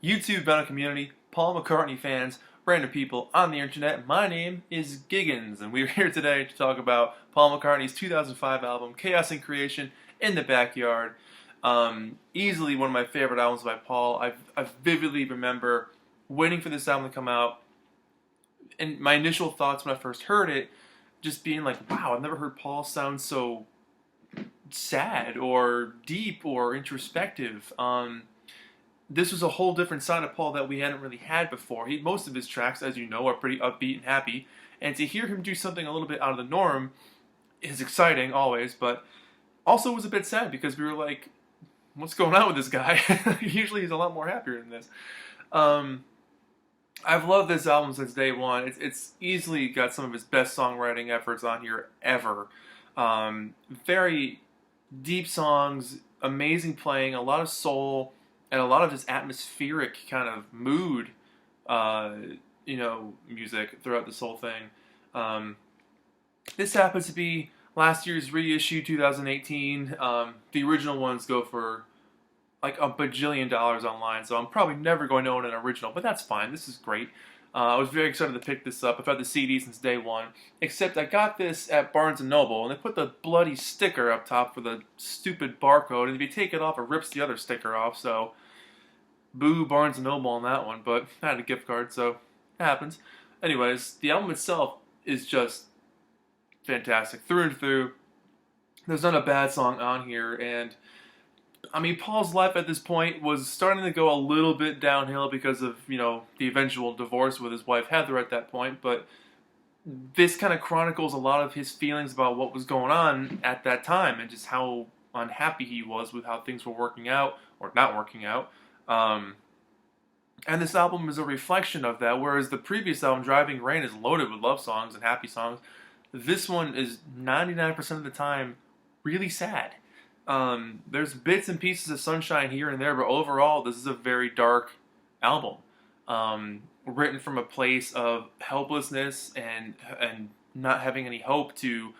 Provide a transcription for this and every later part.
YouTube metal community, Paul McCartney fans, random people on the internet. My name is Giggens, and we're here today to talk about Paul McCartney's 2005 album, Chaos and Creation in the Backyard. Easily one of my favorite albums by Paul. I vividly remember waiting for this album to come out, and my initial thoughts when I first heard it, just being like, wow, I've never heard Paul sound so sad or deep or introspective. This was a whole different side of Paul that we hadn't really had before. Most of his tracks, as you know, are pretty upbeat and happy, and to hear him do something a little bit out of the norm is exciting always, but also was a bit sad because we were like, what's going on with this guy? Usually he's a lot more happier than this. I've loved this album since day one. It's easily got some of his best songwriting efforts on here ever. Very deep songs, amazing playing, a lot of soul, and a lot of just atmospheric kind of mood, music throughout this whole thing. This happens to be last year's reissue, 2018. The original ones go for like a bajillion dollars online, so I'm probably never going to own an original, but that's fine. This is great. I was very excited to pick this up. I've had the CD since day one, except I got this at Barnes & Noble, and they put the bloody sticker up top for the stupid barcode, and if you take it off, it rips the other sticker off, so boo Barnes & Noble on that one, but I had a gift card, so it happens. Anyways, the album itself is just fantastic, through and through. There's not a bad song on here, and I mean, Paul's life at this point was starting to go a little bit downhill because of, the eventual divorce with his wife Heather at that point, but this kind of chronicles a lot of his feelings about what was going on at that time and just how unhappy he was with how things were working out, or not working out. And this album is a reflection of that, whereas the previous album, Driving Rain, is loaded with love songs and happy songs. This one is 99% of the time really sad. There's bits and pieces of sunshine here and there, but overall, this is a very dark album. Written from a place of helplessness and not having any hope to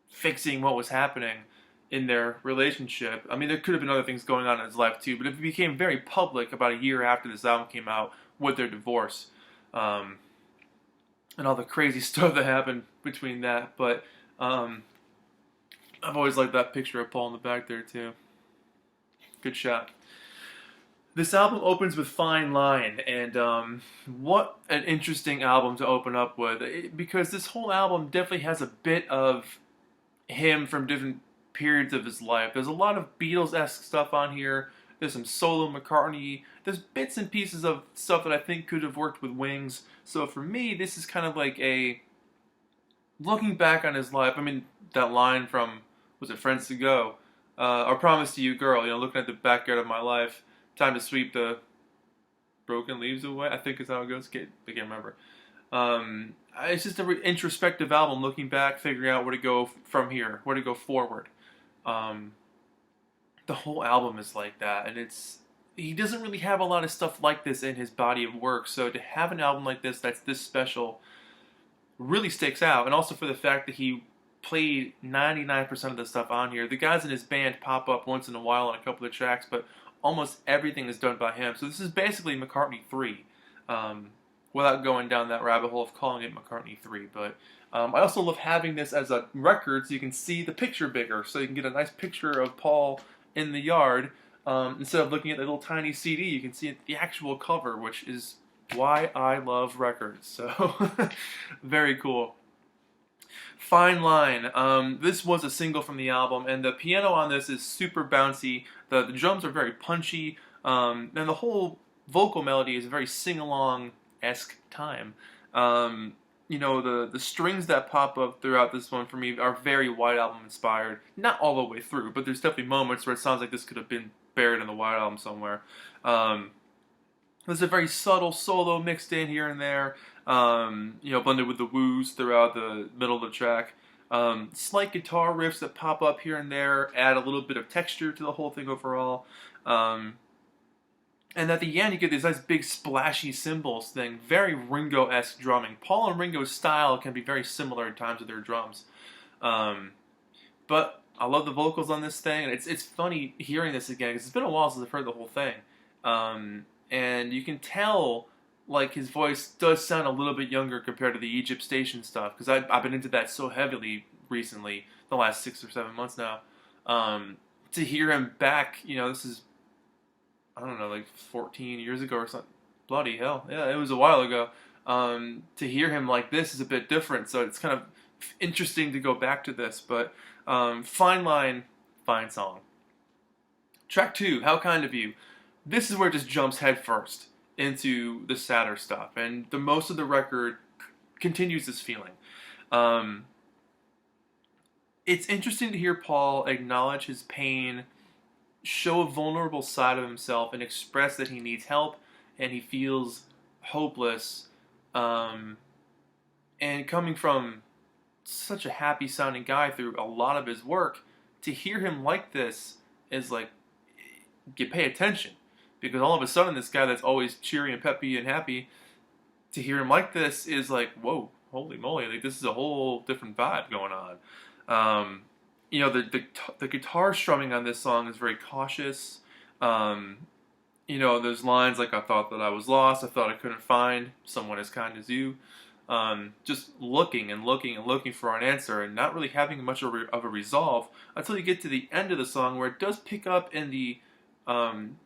fixing what was happening in their relationship. I mean, there could have been other things going on in his life too, but it became very public about a year after this album came out with their divorce. And all the crazy stuff that happened between that, but I've always liked that picture of Paul in the back there too. Good shot. This album opens with Fine Line, and what an interesting album to open up with, because this whole album definitely has a bit of him from different periods of his life. There's a lot of Beatles-esque stuff on here. There's some solo McCartney. There's bits and pieces of stuff that I think could have worked with Wings. So for me, this is kind of like a looking back on his life. I mean, that line from, was it Friends to Go? Or Promise to You Girl, looking at the backyard of my life, time to sweep the broken leaves away, I think is how it goes. I can't remember. It's just an introspective album, looking back, figuring out where to go from here, where to go forward. The whole album is like that, and he doesn't really have a lot of stuff like this in his body of work, so to have an album like this that's this special really sticks out, and also for the fact that he played 99% of the stuff on here. The guys in his band pop up once in a while on a couple of tracks, but almost everything is done by him, so this is basically McCartney 3, without going down that rabbit hole of calling it McCartney 3, but I also love having this as a record so you can see the picture bigger, so you can get a nice picture of Paul in the yard. Instead of looking at the little tiny CD, you can see the actual cover, which is why I love records. So, very cool. Fine Line. This was a single from the album, and the piano on this is super bouncy. The drums are very punchy, and the whole vocal melody is a very sing-along-esque time. The strings that pop up throughout this one for me are very White Album inspired. Not all the way through, but there's definitely moments where it sounds like this could have been buried in the White Album somewhere. There's a very subtle solo mixed in here and there, blended with the woos throughout the middle of the track. Slight guitar riffs that pop up here and there add a little bit of texture to the whole thing overall. And at the end, you get these nice big splashy cymbals thing, very Ringo-esque drumming. Paul and Ringo's style can be very similar at times with their drums. But I love the vocals on this thing, and it's funny hearing this again, because it's been a while since I've heard the whole thing. And you can tell like his voice does sound a little bit younger compared to the Egypt Station stuff, because I've been into that so heavily recently, the last 6 or 7 months now. To hear him back, this is, I don't know, like 14 years ago or something. Bloody hell, yeah, it was a while ago. To hear him like this is a bit different, so it's kind of interesting to go back to this. But fine line, fine song. Track 2, How Kind of You. This is where it just jumps headfirst into the sadder stuff, and the most of the record continues this feeling. It's interesting to hear Paul acknowledge his pain, show a vulnerable side of himself, and express that he needs help and he feels hopeless. And coming from such a happy sounding guy through a lot of his work, to hear him like this is like, you pay attention. Because all of a sudden, this guy that's always cheery and peppy and happy, to hear him like this is like, whoa, holy moly! Like, this is a whole different vibe going on. The guitar strumming on this song is very cautious. There's lines like, I thought that I was lost, I thought I couldn't find someone as kind as you. Just looking and looking and looking for an answer, and not really having much of a resolve until you get to the end of the song, where it does pick up in the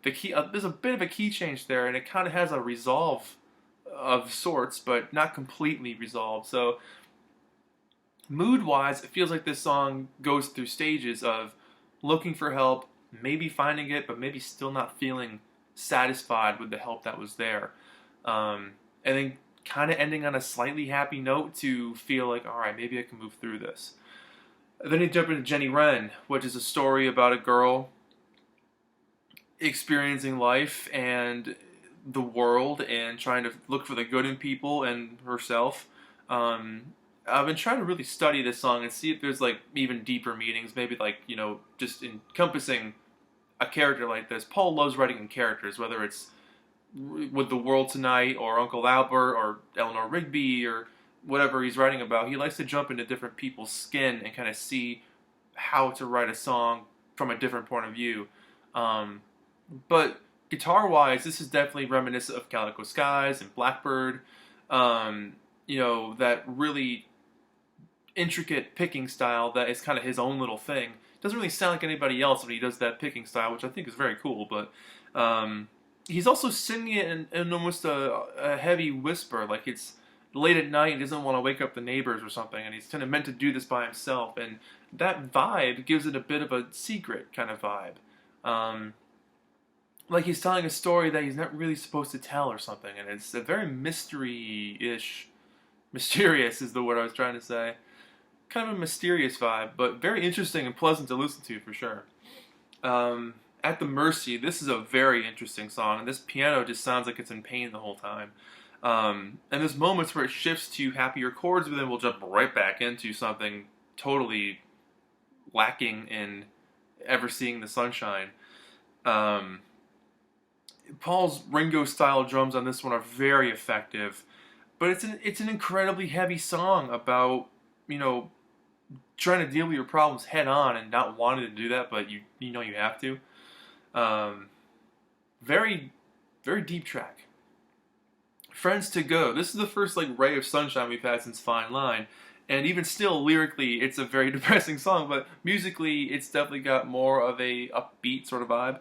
key. There's a bit of a key change there, and it kind of has a resolve of sorts, but not completely resolved. So mood-wise, it feels like this song goes through stages of looking for help, maybe finding it, but maybe still not feeling satisfied with the help that was there. And then kind of ending on a slightly happy note to feel like, all right, maybe I can move through this. Then you jump into Jenny Wren, which is a story about a girl experiencing life and the world and trying to look for the good in people and herself. I've been trying to really study this song and see if there's like even deeper meanings, maybe like, just encompassing a character like this. Paul loves writing in characters, whether it's with the world tonight or Uncle Albert or Eleanor Rigby or whatever he's writing about. He likes to jump into different people's skin and kind of see how to write a song from a different point of view. But guitar-wise, this is definitely reminiscent of Calico Skies and Blackbird. That really intricate picking style that is kind of his own little thing. Doesn't really sound like anybody else when he does that picking style, which I think is very cool. But he's also singing it in almost a heavy whisper, like it's late at night and doesn't want to wake up the neighbors or something, and he's kind of meant to do this by himself. And that vibe gives it a bit of a secret kind of vibe. Like he's telling a story that he's not really supposed to tell or something, and it's a very mysterious is the word I was trying to say. Kind of a mysterious vibe, but very interesting and pleasant to listen to for sure. At the Mercy, this is a very interesting song, and this piano just sounds like it's in pain the whole time. And there's moments where it shifts to happier chords, but then we'll jump right back into something totally lacking in ever seeing the sunshine. Paul's Ringo-style drums on this one are very effective, but it's an incredibly heavy song about, trying to deal with your problems head on and not wanting to do that, but you have to. Very, very deep track. Friends to Go. This is the first ray of sunshine we've had since Fine Line, and even still, lyrically, it's a very depressing song, but musically, it's definitely got more of a upbeat sort of vibe.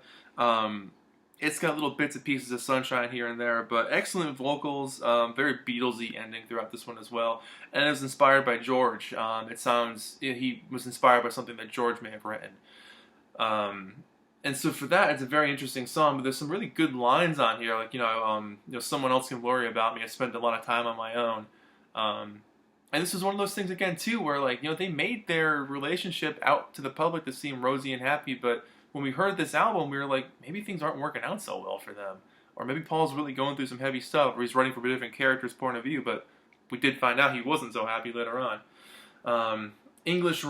It's got little bits and pieces of sunshine here and there, but excellent vocals, very Beatlesy ending throughout this one as well. And it was inspired by George. It sounds he was inspired by something that George may have written. And so for that, it's a very interesting song. But there's some really good lines on here, someone else can worry about me. I spent a lot of time on my own. And this was one of those things again too, where they made their relationship out to the public to seem rosy and happy, but when we heard this album, we were like, maybe things aren't working out so well for them. Or maybe Paul's really going through some heavy stuff, or he's writing from a different character's point of view, but we did find out he wasn't so happy later on. English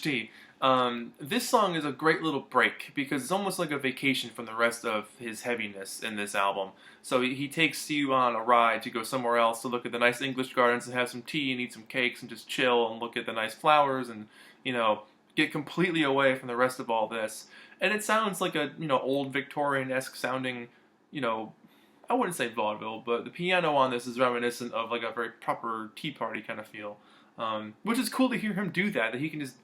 Tea. This song is a great little break, because it's almost like a vacation from the rest of his heaviness in this album. So he takes you on a ride to go somewhere else to look at the nice English gardens and have some tea and eat some cakes and just chill and look at the nice flowers and, get completely away from the rest of all this. and it sounds like a old Victorian-esque sounding, you know, I wouldn't say vaudeville, but the piano on this is reminiscent of like a very proper tea party kind of feel, which is cool to hear him do that. That he can just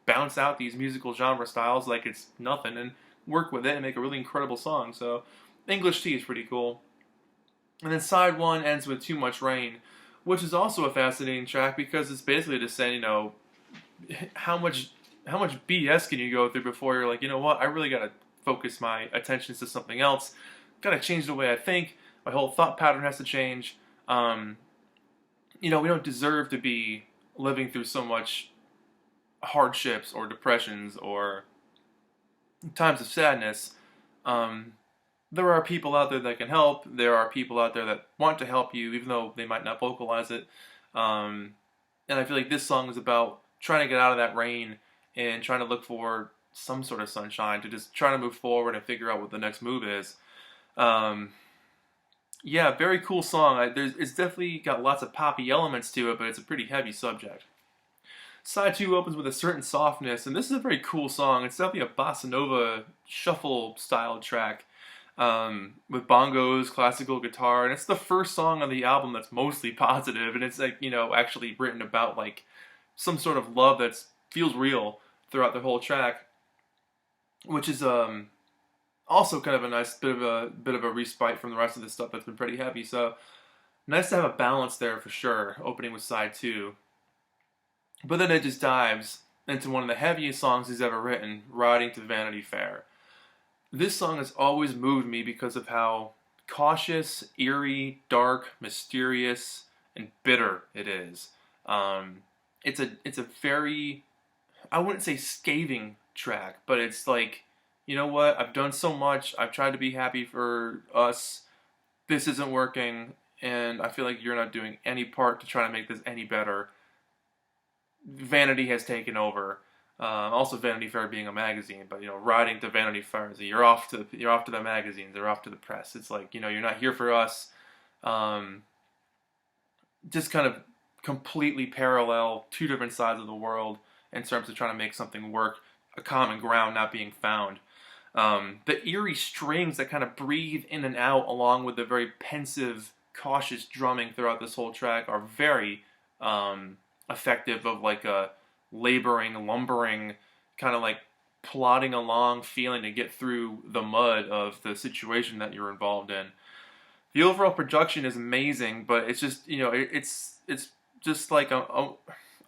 bounce out these musical genre styles like it's nothing and work with it and make a really incredible song. So English Tea is pretty cool. And then side one ends with Too Much Rain, which is also a fascinating track because it's basically just saying, how much BS can you go through before you're like, you know what, I really gotta focus my attention to something else. Gotta change the way I think. My whole thought pattern has to change. We don't deserve to be living through so much hardships or depressions or times of sadness. There are people out there that can help. There are people out there that want to help you, even though they might not vocalize it. And I feel like this song is about trying to get out of that rain and trying to look for some sort of sunshine to just try to move forward and figure out what the next move is. Yeah, very cool song. It's definitely got lots of poppy elements to it, but it's a pretty heavy subject. Side 2 opens with a certain softness, and this is a very cool song. It's definitely a bossa nova shuffle style track, with bongos, classical guitar, and it's the first song on the album that's mostly positive, and it's like, actually written about like some sort of love that feels real throughout the whole track, which is also kind of a nice bit of a respite from the rest of the stuff that's been pretty heavy. So nice to have a balance there for sure, opening with side 2. But then it just dives into one of the heaviest songs he's ever written, Riding to Vanity Fair. This song has always moved me because of how cautious, eerie, dark, mysterious, and bitter it is. It's a very, I wouldn't say scathing track, but it's like, you know what, I've done so much, I've tried to be happy for us, this isn't working, and I feel like you're not doing any part to try to make this any better. Vanity has taken over. Also, Vanity Fair being a magazine, but riding to Vanity Fair, so you're off to the magazines, they're off to the press. It's like, you're not here for us. Just kind of completely parallel two different sides of the world in terms of trying to make something work, a common ground not being found. The eerie strings that kind of breathe in and out, along with the very pensive, cautious drumming throughout this whole track, are very effective of like a laboring, lumbering, kind of like plodding along feeling to get through the mud of the situation that you're involved in. The overall production is amazing, but it's just, it's just like I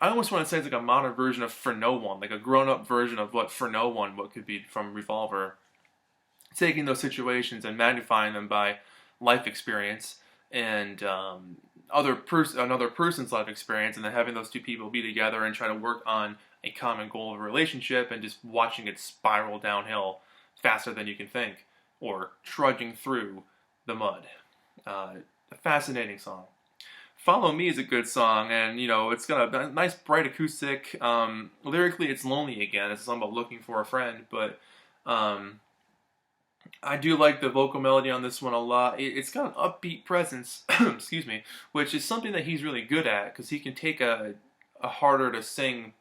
almost want to say it's like a modern version of For No One, like a grown-up version of what For No One, what could be from Revolver. Taking those situations and magnifying them by life experience and another person's life experience, and then having those two people be together and try to work on a common goal of a relationship, and just watching it spiral downhill faster than you can think, or trudging through the mud. A fascinating song. Follow Me is a good song, and it's got a nice bright acoustic. Lyrically, it's lonely again. It's a song about looking for a friend, but I do like the vocal melody on this one a lot. It's got an upbeat presence, excuse me, which is something that he's really good at, because he can take a harder to sing,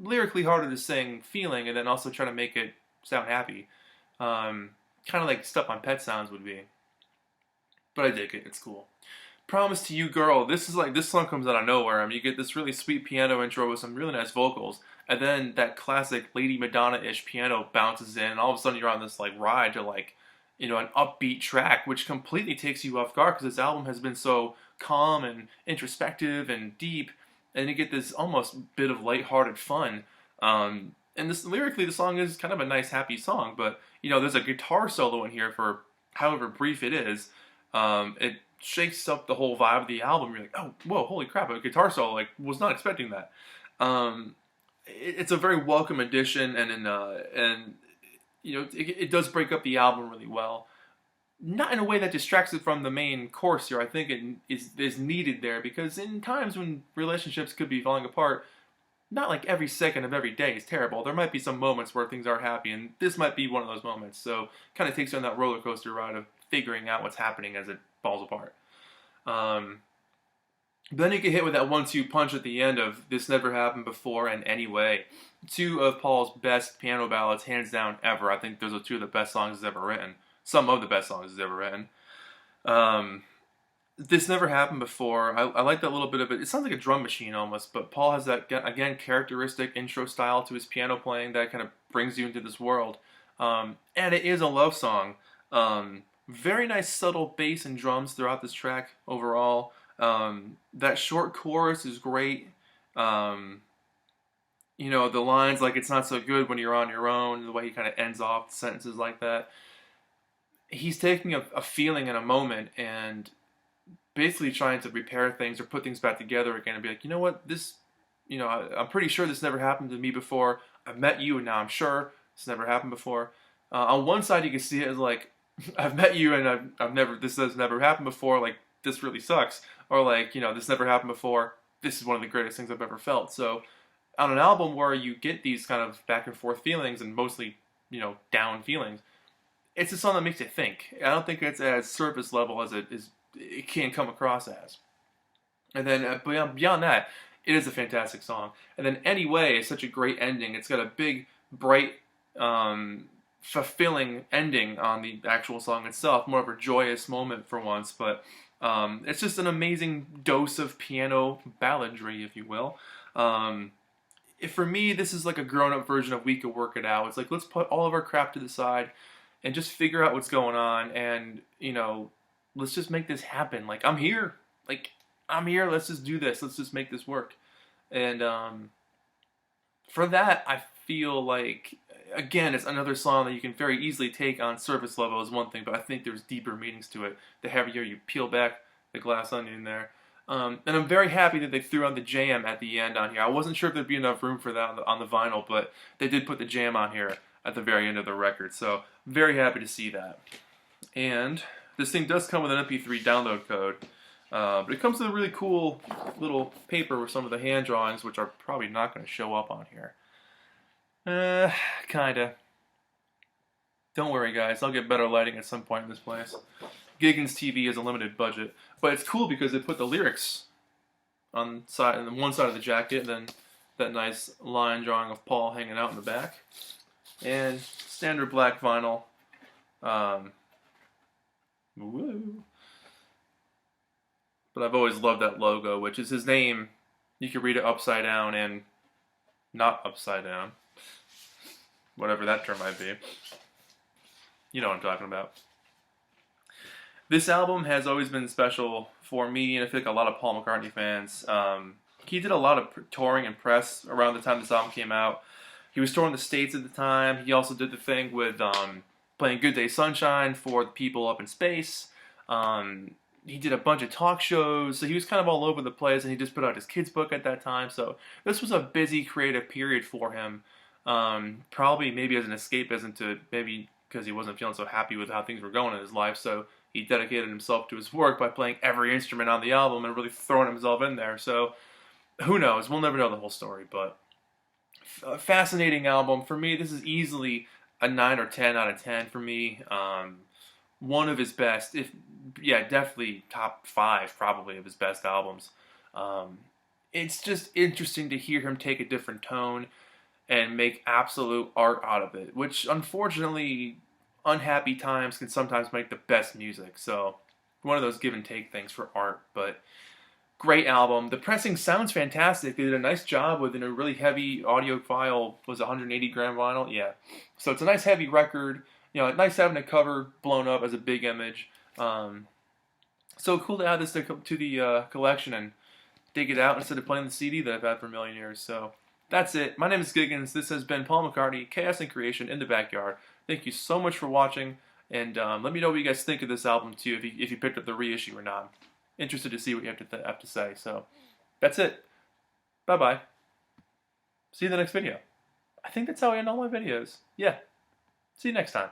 lyrically harder to sing feeling, and then also try to make it sound happy. Kind of like Stuff on Pet Sounds would be. But I dig it. It's cool. Promise to You Girl. This song comes out of nowhere. I mean, you get this really sweet piano intro with some really nice vocals, and then that classic Lady Madonna-ish piano bounces in, and all of a sudden you're on this like ride to like, an upbeat track, which completely takes you off guard, because this album has been so calm and introspective and deep, and you get this almost bit of lighthearted fun. And this lyrically, the song is kind of a nice, happy song, but there's a guitar solo in here for however brief it is. It shakes up the whole vibe of the album. You're like, oh, whoa, holy crap, a guitar solo! Like, was not expecting that. It's a very welcome addition, and it does break up the album really well. Not in a way that distracts it from the main course here. I think it is needed there, because in times when relationships could be falling apart, not like every second of every day is terrible. There might be some moments where things are happy, and this might be one of those moments. So kind of takes you on that roller coaster ride of figuring out what's happening as it falls apart. But then you get hit with that 1-2 punch at the end of This Never Happened Before and Anyway. Two of Paul's best piano ballads, hands down, ever. I think those are two of the best songs he's ever written. Some of the best songs he's ever written. Um, this Never Happened Before. I like that little bit of it. It sounds like a drum machine almost, but Paul has that, again, characteristic intro style to his piano playing that kind of brings you into this world. And it is a love song. Very nice subtle bass and drums throughout this track overall. That short chorus is great. You know, the lines like it's not so good when you're on your own, the way he kind of ends off sentences like that. He's taking a feeling and a moment and basically trying to repair things or put things back together again and be like, you know what, this, you know, I'm pretty sure this never happened to me before. I've met you and now I'm sure this never happened before. On one side, you can see it as like, I've met you and this has never happened before. Like, this really sucks. Or like, you know, this never happened before. This is one of the greatest things I've ever felt. So on an album where you get these kind of back and forth feelings and mostly, you know, down feelings, it's a song that makes you think. I don't think it's as surface level as it can come across as. And then beyond that, it is a fantastic song. And then Anyway is such a great ending. It's got a big, bright, fulfilling ending on the actual song itself. More of a joyous moment for once, but it's just an amazing dose of piano balladry, if you will. For me, this is like a grown-up version of We Could Work It Out. It's like, let's put all of our crap to the side and just figure out what's going on, and, you know, let's just make this happen. Like, I'm here. Like, I'm here. Let's just do this. Let's just make this work. And for that, I feel like, again, it's another song that you can very easily take on surface level as one thing, but I think there's deeper meanings to it. The heavier you peel back the glass onion there. And I'm very happy that they threw on the jam at the end on here. I wasn't sure if there'd be enough room for that on the vinyl, but they did put the jam on here at the very end of the record. So, very happy to see that. And this thing does come with an MP3 download code. But it comes with a really cool little paper with some of the hand drawings, which are probably not going to show up on here. Kinda. Don't worry, guys. I'll get better lighting at some point in this place. Giggens TV has a limited budget. But it's cool because they put the lyrics on one side of the jacket, then that nice line drawing of Paul hanging out in the back. And standard black vinyl. Woo. But I've always loved that logo, which is his name. You can read it upside down and not upside down. Whatever that term might be. You know what I'm talking about. This album has always been special for me, and I feel like a lot of Paul McCartney fans. He did a lot of touring and press around the time this album came out. He was touring the States at the time. He also did the thing with playing Good Day Sunshine for the people up in space. He did a bunch of talk shows, so he was kind of all over the place, and he just put out his kids' book at that time. So this was a busy creative period for him. Probably maybe as an escapism to maybe because he wasn't feeling so happy with how things were going in his life. So he dedicated himself to his work by playing every instrument on the album and really throwing himself in there. So who knows? We'll never know the whole story, but a fascinating album. For me, this is easily a 9 or 10 out of 10 for me. One of his best, definitely top 5 probably of his best albums. It's just interesting to hear him take a different tone and make absolute art out of it, which unfortunately unhappy times can sometimes make the best music. So one of those give and take things for art, but great album. The pressing sounds fantastic. They did a nice job with a really heavy audiophile, was it 180 gram vinyl? Yeah. So it's a nice heavy record. You know, nice having a cover blown up as a big image. So cool to add this to the collection and dig it out instead of playing the CD that I've had for a million years. So that's it. My name is Giggens. This has been Paul McCartney, Chaos and Creation in the Backyard. Thank you so much for watching, and let me know what you guys think of this album too, if you picked up the reissue or not. Interested to see what you have to say. So that's it. Bye-bye. See you in the next video. I think that's how I end all my videos. Yeah. See you next time.